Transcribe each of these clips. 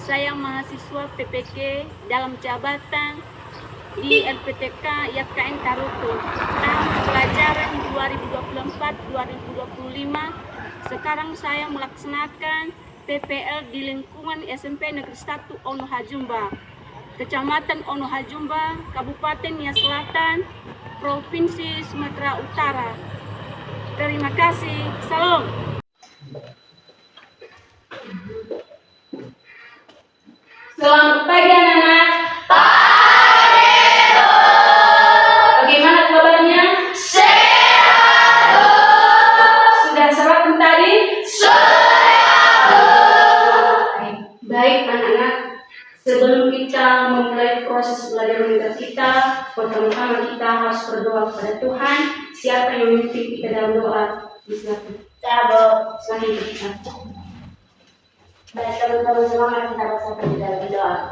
saya mahasiswa PPK dalam jabatan di LPTK YKN Taruto tahun pelajaran 2024-2025. Sekarang saya melaksanakan PPL di lingkungan SMP Negeri 1 Ono Hajumba, Kecamatan Ono Hajumba, Kabupaten Nia Selatan, Provinsi Sumatera Utara. Terima kasih. Salam. Selamat pagi anak-anak. Bagaimana kabarnya? Sudah sarapan tadi? Baik anak-anak. Sebelum kita memulai proses belajar mengajar kita, pertama-tama kita harus berdoa kepada Tuhan. Siapa yang memimpin kita dalam doa? Silakan. Silahkan kita. Baik teman-teman, semangat kita bersama di dalam doa.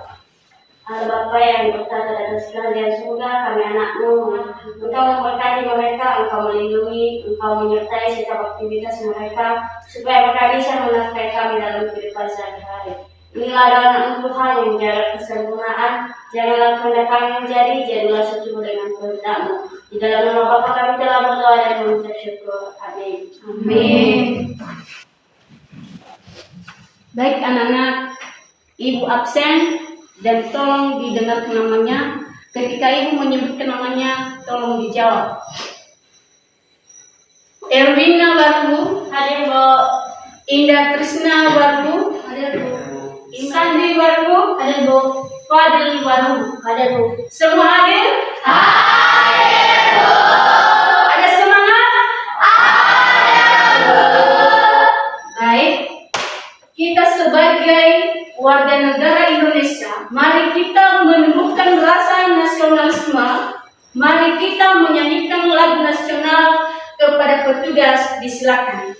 Allah Bapa yang berkata dan segala di surga, kami anakmu, Engkau memberkati mereka, Engkau melindungi, Engkau menyertai setiap aktivitas mereka, supaya mereka bisa menafkahi kami dalam kehidupan sehari-hari. Inilah doa Tuhan yang menjaga kesempurnaan, janganlah kehendak kami menjadi, jadilah sesuai dengan kehendak-Mu. Di dalam nama Bapa kami telah berdoa dan mengucap syukur. Amin. Amin. Baik anak-anak, ibu absen dan tolong didengar namanya. Ketika ibu menyebutkan namanya, tolong dijawab. Erwina Warbu, Hadir, Bu. Indah Krisna Warbu, Hadir, Bu. Sandi Warbu, Hadir, Bu. Fadil Warbu. Hadir, Bu. Semua hadir? Ada semangat? Baik. Kita sebagai warga negara Indonesia, mari kita menumbuhkan rasa nasionalisme. Mari kita menyanyikan lagu nasional kepada petugas. Disilakan.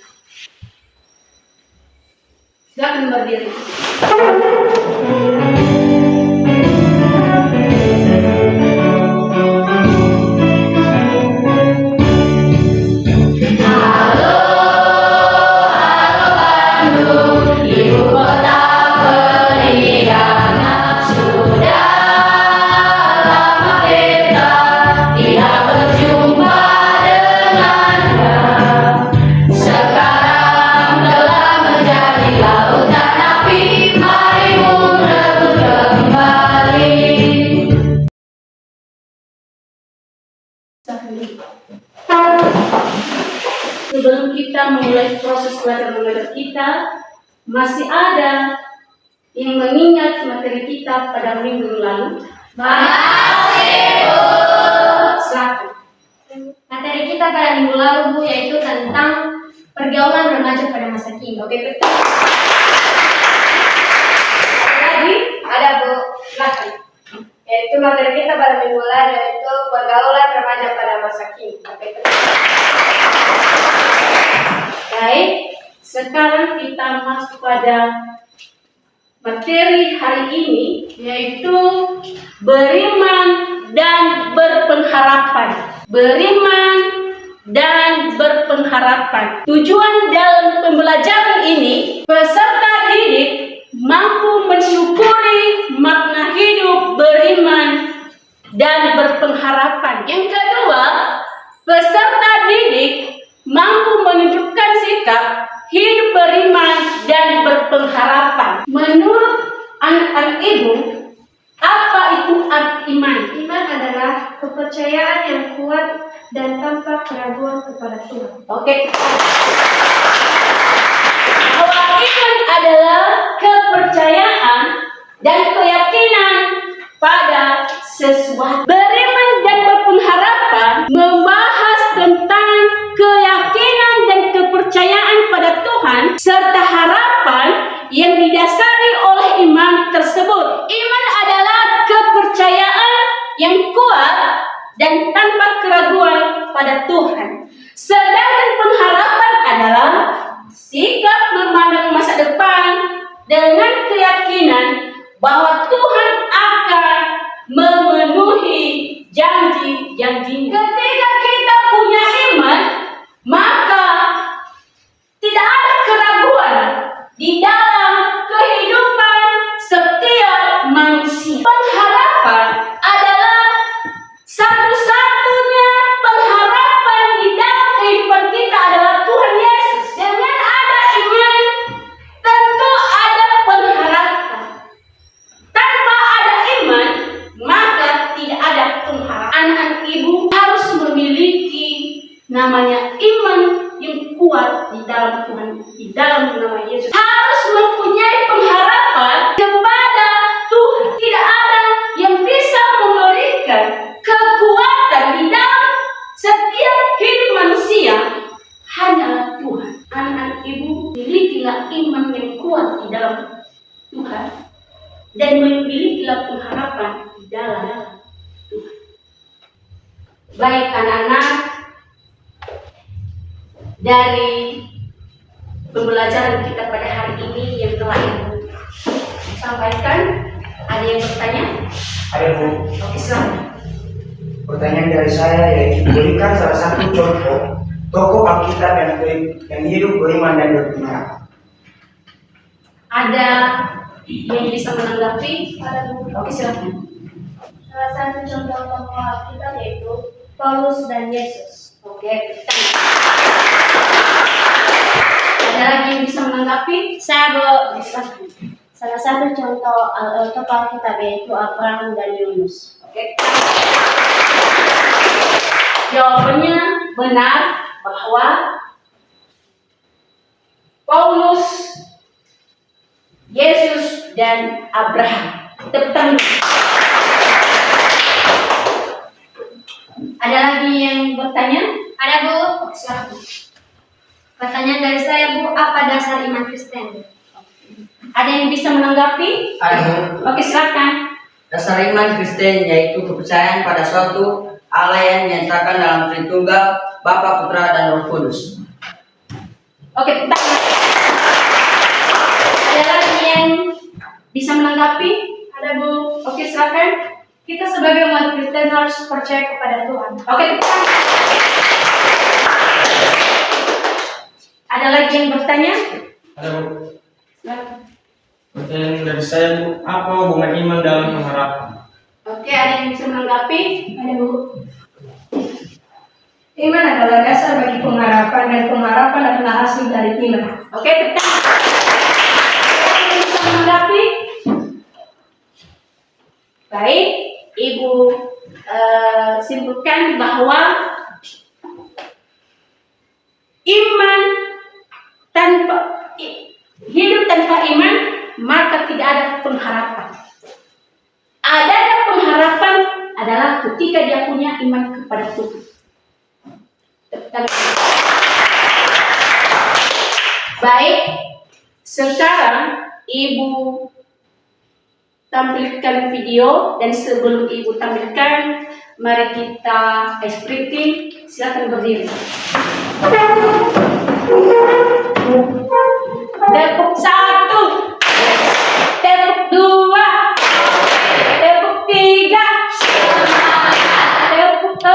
Silakan berdiri. Sebelum kita memulai proses belajar mengajar kita, masih ada yang mengingat materi kita pada minggu lalu. Silakan. Materi kita pada minggu lalu, Bu, yaitu tentang pergaulan remaja pada masa kini. Oke, betul. Ada lagi? Ada, Bu. Silakan. Yaitu materi kita pada minggu lalu yaitu pergaulan remaja pada masa kini. Oke, betul. Baik, sekarang kita masuk pada materi hari ini, yaitu beriman dan berpengharapan. Beriman dan berpengharapan. Tujuan dalam pembelajaran ini, peserta didik mampu mensyukuri makna hidup beriman dan berpengharapan. Yang kedua, peserta didik mampu menunjukkan sikap hidup beriman dan berpengharapan. Menurut anak-anak ibu, apa itu arti iman? Iman adalah kepercayaan yang kuat dan tanpa keraguan kepada Tuhan. Oke. Bahwa iman adalah kepercayaan dan keyakinan pada sesuatu. Beriman dan berpengharapan membahas tentang keyakinan dan kepercayaan pada Tuhan serta harapan yang didasari oleh iman tersebut. Iman adalah kepercayaan yang kuat dan tanpa keraguan pada Tuhan. Sedangkan pengharapan adalah sikap memandang masa depan dengan keyakinan bahwa Tuhan akan memenuhi janji-janji. Ketika kita punya iman, maka tidak ada keraguan di dalam kehidupan namanya iman yang kuat di dalam Tuhan, di dalam nama Yesus, harus mempunyai pengharapan kepada Tuhan. Tidak ada yang bisa memberikan kekuatan di dalam setiap hidup manusia, hanyalah Tuhan. Anak-anak ibu, milikilah iman yang kuat di dalam Tuhan dan memilikilah pengharapan di dalam Tuhan. Baik anak-anak, dari pembelajaran kita pada hari ini yang telah Ibu sampaikan, ada yang bertanya? Ada Bu. Oke, silakan. Pertanyaan dari saya yaitu berikan salah satu contoh tokoh Alkitab yang hidup beriman dan berpengharapan. Ada yang bisa menanggapi? Ada Bu. Oke, silakan. Salah satu contoh tokoh Alkitab yaitu Paulus dan Yesus. Oke, ada lagi yang bisa menanggapi? Saya Bu. Silakan. Salah satu contoh tokoh Alkitab yaitu Abraham dan Yunus. Oke. Jawabannya benar bahwa Paulus, Yesus, dan Abraham. Tepuk tangan. Ada lagi yang bertanya? Ada Bu. Silakan. Pertanyaan dari saya Bu, apa dasar iman Kristen? Ada yang bisa menanggapi? Ada. Oke, silakan. Dasar iman Kristen yaitu kepercayaan pada suatu Allah yang menyatakan dalam Tritunggal, Bapa, Putra, dan Roh Kudus. Oke, tepuk tangan. Ada lagi yang bisa menanggapi? Ada Bu. Oke, silakan. Kita sebagai umat Kristen harus percaya kepada Tuhan. Oke, tepuk tangan. Ada lagi yang bertanya? Ada Bu. Silakan. Pertanyaan dari saya Bu, apa hubungan iman dalam pengharapan? Oke, ada yang bisa menanggapi? Ada Bu. Iman adalah dasar bagi pengharapan dan pengharapan adalah hasil dari iman. Oke, tepuk tangan. Ada yang bisa menanggapi? Baik, Ibu simpulkan bahwa iman hidup tanpa iman maka tidak ada pengharapan. Adanya pengharapan adalah ketika dia punya iman kepada Tuhan. Baik, sekarang Ibu tampilkan video dan sebelum Ibu tampilkan, mari kita ice breaking. Silakan berdiri. Tepuk 1, tepuk 2, tepuk 3, tepuk 4,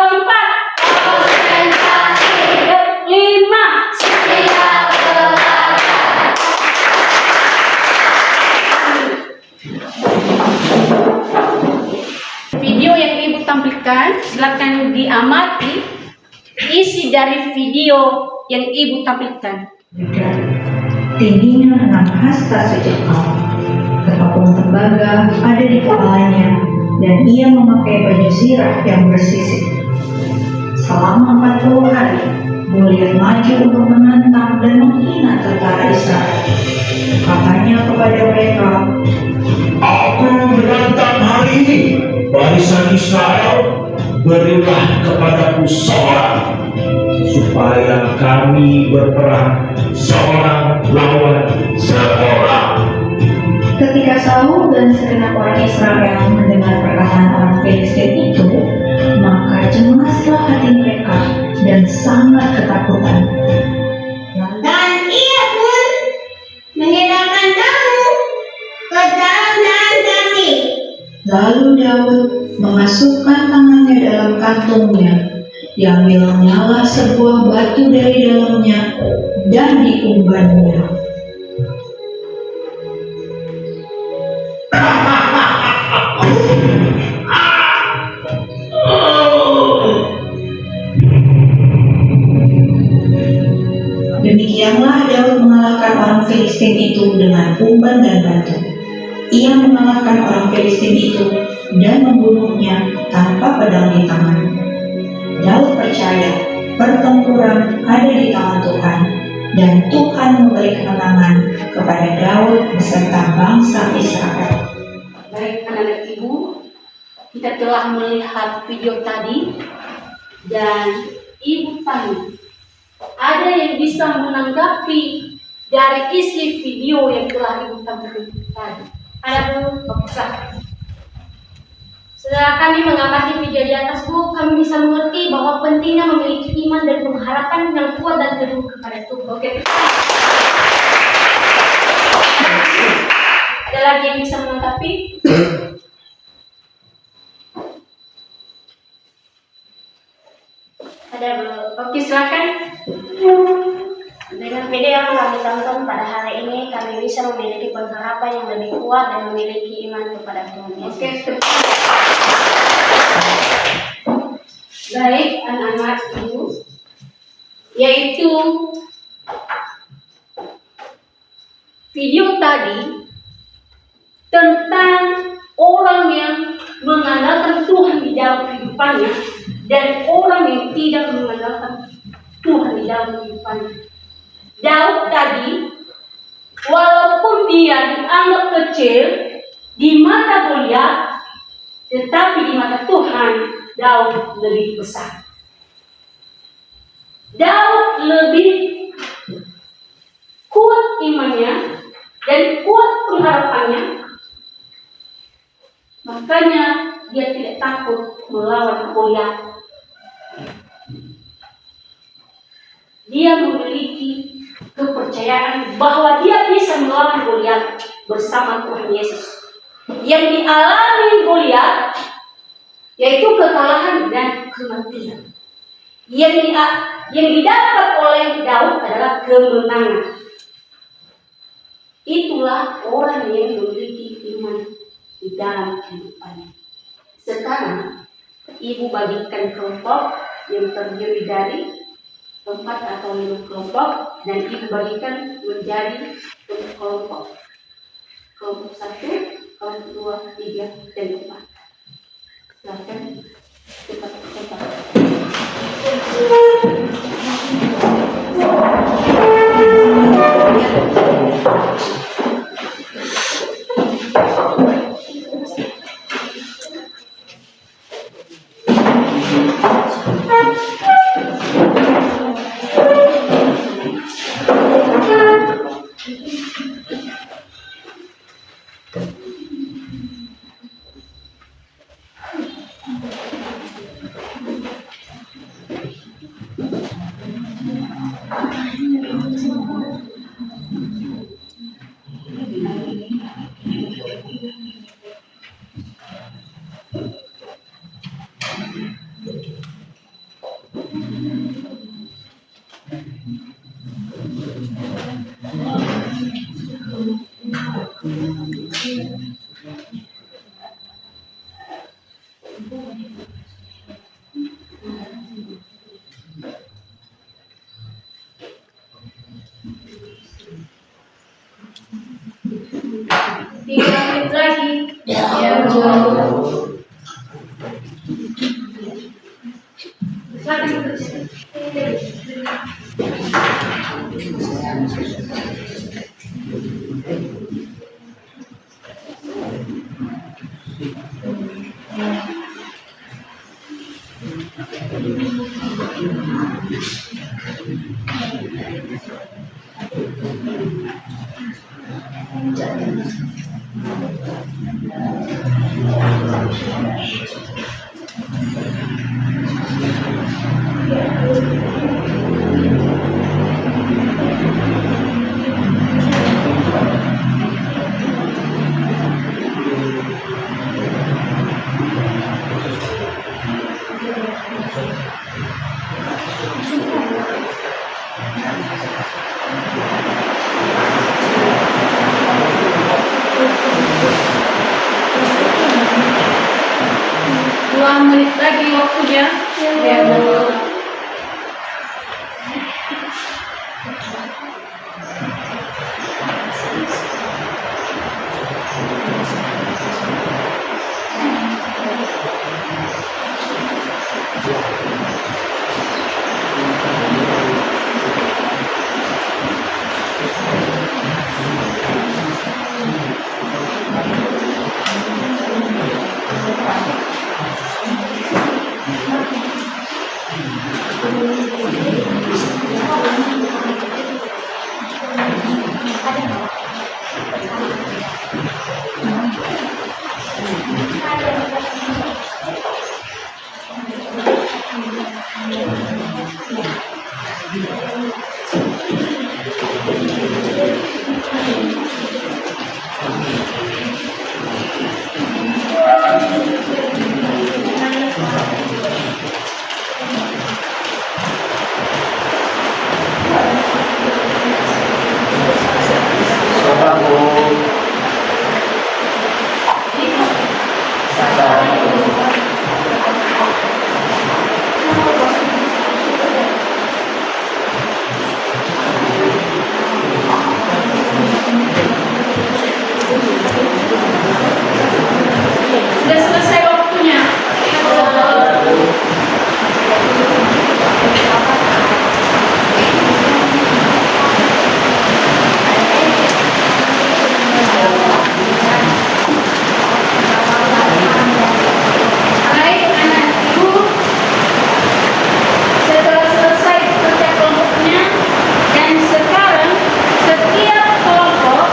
tepuk 5. Video yang Ibu tampilkan, silakan diamati isi dari video yang Ibu tampilkan. Juga tingginya 6 hasta sejengkal, ketapung tembaga ada di kepalanya, dan ia memakai baju zirah yang bersisik. Selama 40 hari, Goliat maju untuk menantang dan menghina tentara Israel. Katanya kepada mereka, Aku menantang hari ini barisan Israel, berilah kepadaku seorang, supaya kami berperang seorang lawan seorang. ketika Saul dan segenap orang Israel mendengar perkataan orang Filistin itu, maka cemaslah hati mereka dan sangat ketakutan. Dan ia pun menghilangkan kamu ke dalam tangan kami. Lalu Daud memasukkan tangannya dalam kantungnya, diambilnyalah sebuah batu dari dalamnya dan diumbannya. Demikianlah Daud mengalahkan orang Filistin itu dengan umban dan batu. Ia mengalahkan orang Filistin itu dan membunuhnya tanpa pedang di tangan. Daud percaya pertempuran ada di tangan Tuhan, dan Tuhan memberi kemenangan kepada Daud beserta bangsa Israel. Baik anak-anak ibu, kita telah melihat video tadi dan ibu tanya, ada yang bisa menanggapi dari isi video yang telah ibu tampilkan tadi? Ada Bu. Bapak. Setelah kami mengamati video di atas Bu, kami bisa mengerti bahwa pentingnya memiliki iman dan pengharapan yang kuat dan teguh kepada Tuhan. Oke. Ada lagi yang bisa menanggapi? Ada Bu. Oke, silakan. Dengan video yang kami tonton pada hari ini, kami bisa memiliki pengharapan yang lebih kuat dan memiliki iman kepada Tuhan Yesus. Oke. Baik anak-anak ibu, yaitu video tadi tentang orang yang mengandalkan Tuhan di dalam kehidupannya dan orang yang tidak mengandalkan Tuhan di dalam kehidupannya. Daud tadi, walaupun dia dianggap kecil di mata Goliat, tetapi di mata Tuhan Daud lebih besar. Daud lebih kuat imannya dan kuat pengharapannya, makanya dia tidak takut melawan Goliat. Dia memiliki kepercayaan bahwa dia bisa melawan Goliat bersama Tuhan Yesus. Yang dialami Goliat yaitu kekalahan dan kematian. Yang didapat oleh Daud adalah kemenangan. Itulah orang yang memiliki iman di dalam kehidupannya. Sekarang ibu bagikan kelompok yang terdiri dari 4 atau 5 kelompok dan ibu bagikan menjadi kelompok. Kelompok 1, kelompok 2, 3, dan 4. Silakan cepat. Sudah selesai waktunya. Baik, anak ibu, setelah selesai kerja kelompoknya, dan sekarang setiap kelompok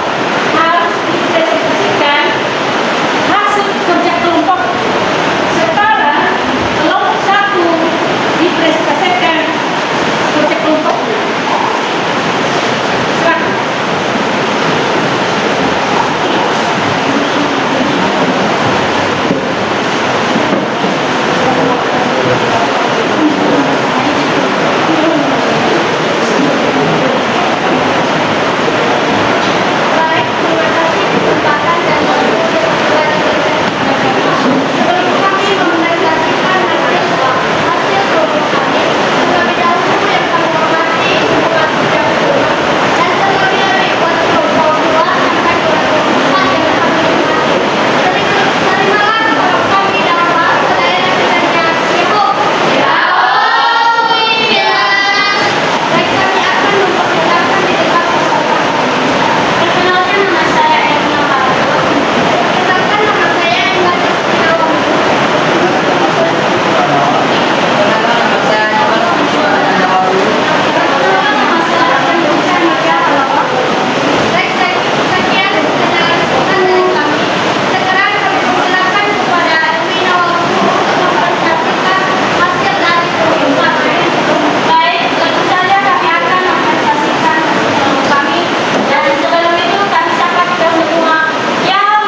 harus dipresentasikan hasil kerja kelompok. Sekarang kelompok 1 dipresentasikan kerja kelompoknya. Silakan. Baik, terima kasih kesempatan dan waktu yang telah diberikan kepada kami. Sebelum kami mempresentasikan hasil kelompok kami, terlebih dahulu yang kami hormati Ibu Kasida Kedua dan terlebih dari buat kelompok 2 sampai kelompok 4 yang kami hormati. Terimalah kelompok kami dalam hal pelayanan kiranya Ibu. Ya Allah. Baik, kami akan memperkenalkan diri kami. Perkenalkan, nama saya Erna Marto. Perkenalkan, nama saya Enggar Setiawan. Baik, sekian perkenalan dari kami. Sekarang kami persilakan kepada Dwi Nawalku untuk mempresentasikan hasil dari kelompok kami. Baik, tentu saja kami akan mempresentasikan kelompok kami. Dan sebelum itu kami sapa kita semua. Yang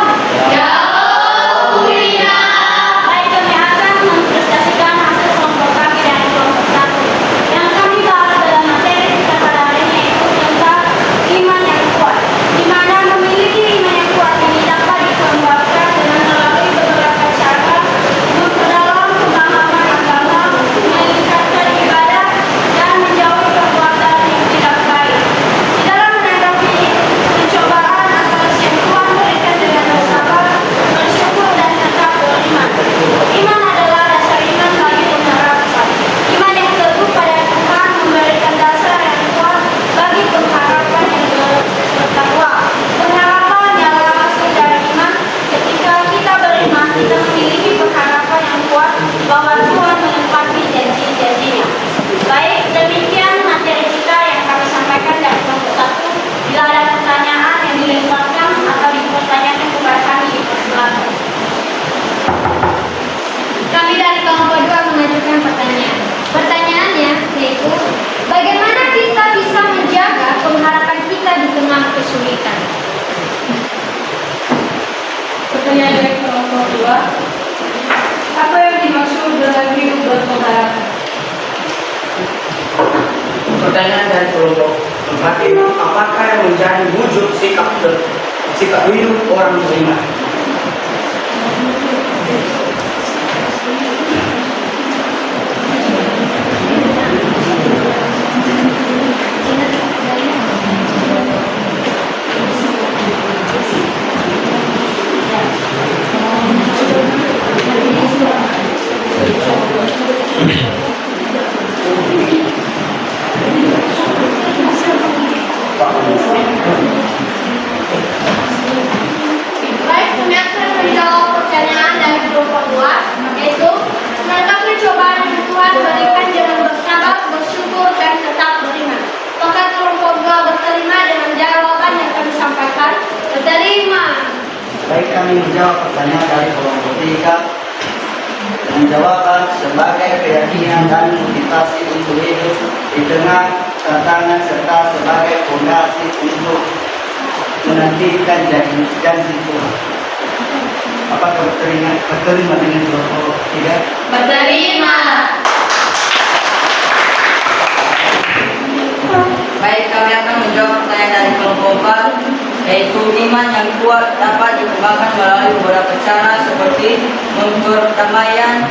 baik, kami akan mempresentasikan hasil kelompok kami dari kelompok 1. Yang kami bahas dalam materi kita pada hari ini yaitu tentang iman yang kuat. Di mana memiliki iman yang kuat ini dapat dikembangkan dengan melalui beberapa cara, memperdalam pemahaman agama, meningkatkan ibadah, dan menjauhi perbuatan yang tidak baik. Di dalam menghadapi pencobaan atau yang Tuhan berikan dengan bersabar, bersyukur, dan tetap beriman. Iman adalah dasar iman bagi pengharapan. Iman yang teguh pada Tuhan memberikan dasar yang kuat bagi pengharapan yang bertakwa. Pengharapan adalah hasil dari iman. Ketika kita beriman, kita memiliki pengharapan yang kuat bahwa Tuhan menepati janji-janjinya. Baik, demikian materi kita yang kami sampaikan dari kelompok 1. Bila ada pertanyaan yang dilemparkan atau dipertanyakan kepada kami, silakan. Kami dari kelompok 2 mengajukan pertanyaan. Pertanyaannya yaitu, bagaimana kita bisa menjaga pengharapan kita di tengah kesulitan? Pertanyaan dari kelompok 2. Apa yang dimaksud dengan hidup berpengharapan? Pertanyaan dari kelompok 4 itu, apakah yang menjadi wujud sikap hidup orang beriman? Baik, kami menjawab pertanyaan dari kelompok 3 dengan jawaban sebagai keyakinan dan motivasi untuk hidup di tengah tantangan serta sebagai fondasi untuk menantikan janji Tuhan. Apakah berterima dengan kelompok 3? Berterima. Baik, kami akan menjawab pertanyaan dari kelompok 4, yaitu iman yang kuat dapat dikembangkan melalui beberapa cara seperti perdamaian,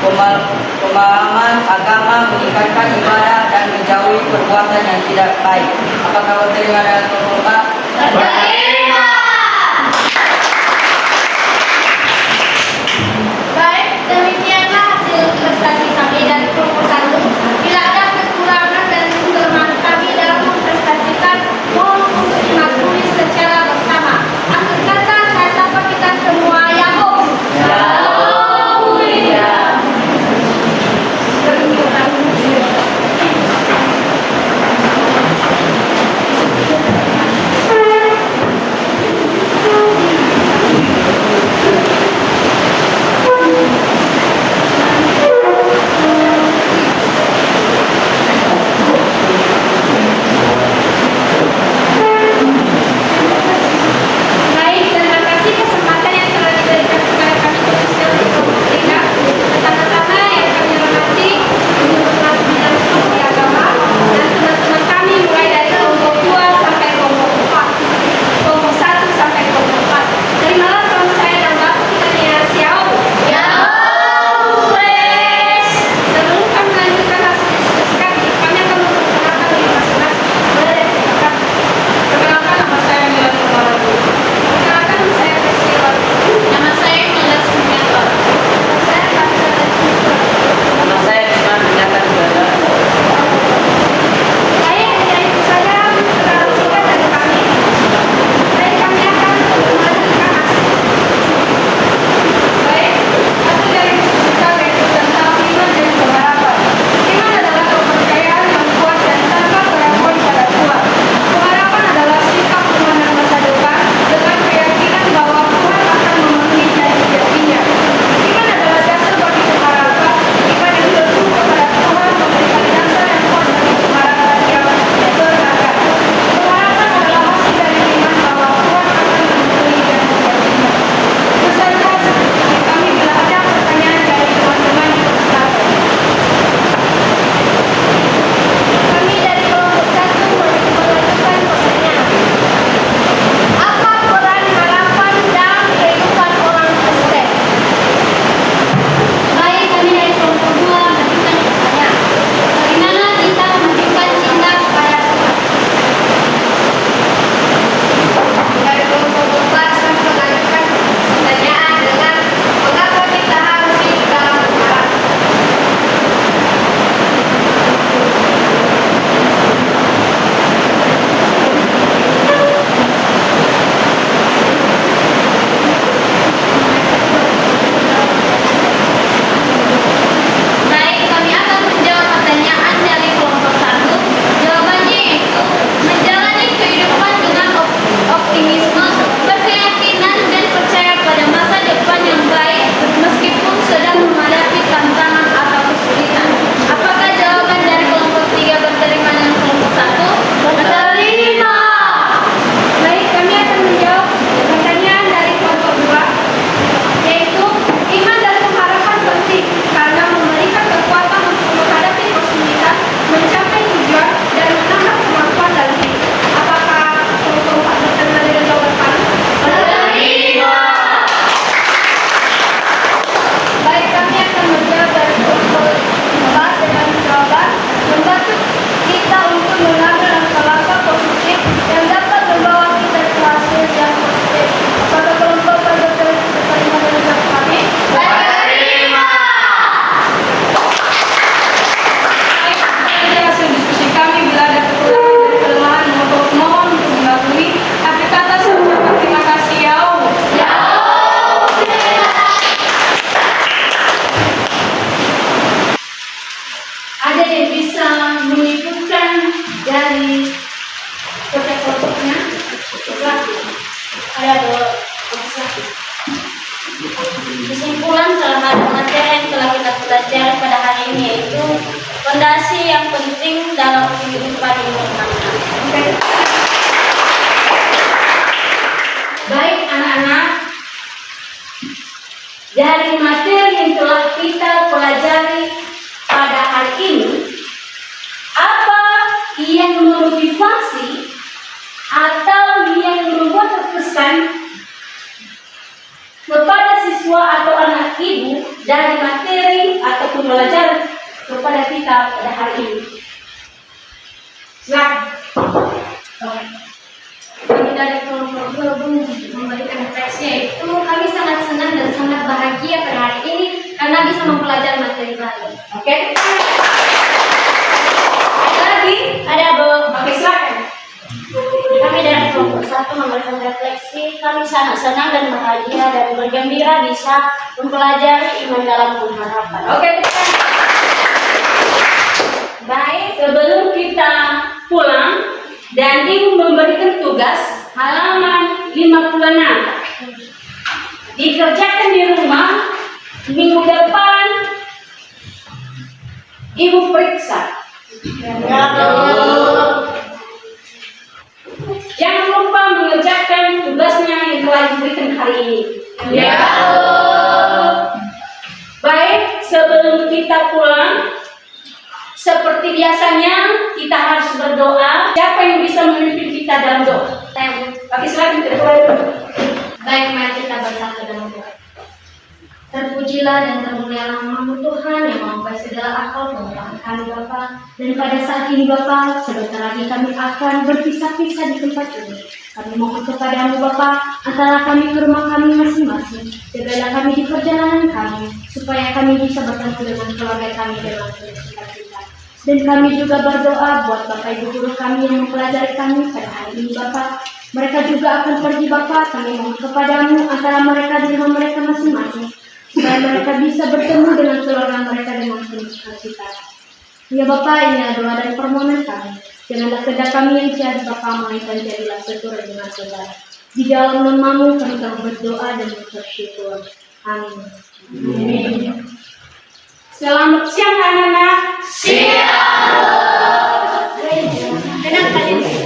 pemahaman agama, meningkatkan ibadah, dan menjauhi perbuatan yang tidak baik. Apakah berterima dengan kelompok 4? Berterima. Baik, demikianlah hasil prestasi kami dari kelompok 1. Bila ada kekurangan dan kelemahan kami dalam memprestasikan, mohon untuk dimaklumi secara bersama. Akhir kata, saya sapa kita semua Yahoo. Fondasi yang penting dalam kehidupan ini anak-anak. Baik anak-anak, dari materi yang telah kita pelajari pada hari ini, apa yang memotivasi atau yang membuat terkesan kepada siswa atau anak ibu dari materi ataupun pelajaran kepada kita pada hari ini? Silakan. Kami dari kelompok gabung memberikan refleksi, yaitu kami sangat senang dan sangat bahagia pada hari ini karena bisa mempelajari materi baru. Oke. Ada lagi? Ada Bu. Oke, silakan. Kami dari kelompok 1 memberikan refleksi. Kami sangat senang dan bahagia dan bergembira bisa mempelajari iman dalam pengharapan. Oke. Baik, sebelum kita pulang dan Ibu memberikan tugas halaman 56. Dikerjakan di rumah, minggu depan Ibu periksa. Jangan lupa mengerjakan tugasnya yang telah diberikan hari ini. Ya. Baik, sebelum kita pulang, seperti biasanya kita harus berdoa. Siapa yang bisa memimpin kita dalam doa? Oke, silakan kita mulai. Baik, mari kita bersatu dalam doa. Terpujilah dan termulialah nama Tuhan yang mengubah segala akal pengetahuan kami Bapa. Dan pada saat ini Bapa, sebentar lagi kami akan berpisah-pisah di tempat ini. Kami mohon kepadamu Bapa, antara kami ke rumah kami masing-masing. Jagalah kami di perjalanan kami, supaya kami bisa bertemu dengan keluarga kami dengan sukacita. Dan kami juga berdoa buat Bapak Ibu guru kami yang mempelajari kami pada hari ini Bapak. Mereka juga akan pergi Bapak, kami mohon kepadamu antara mereka di rumah mereka masing-masing, supaya mereka bisa bertemu dengan keluarga mereka dengan penuh sukacita. Ya Bapak, ini adalah doa dan permohonan kami. Janganlah kehendak kami yang jadi Bapak, melainkan jadilah seturut dengan segala. Di dalam namamu kami telah berdoa dan bersyukur. Amin. Amin. Selamat siang anak-anak. Siang. Tenang kalian.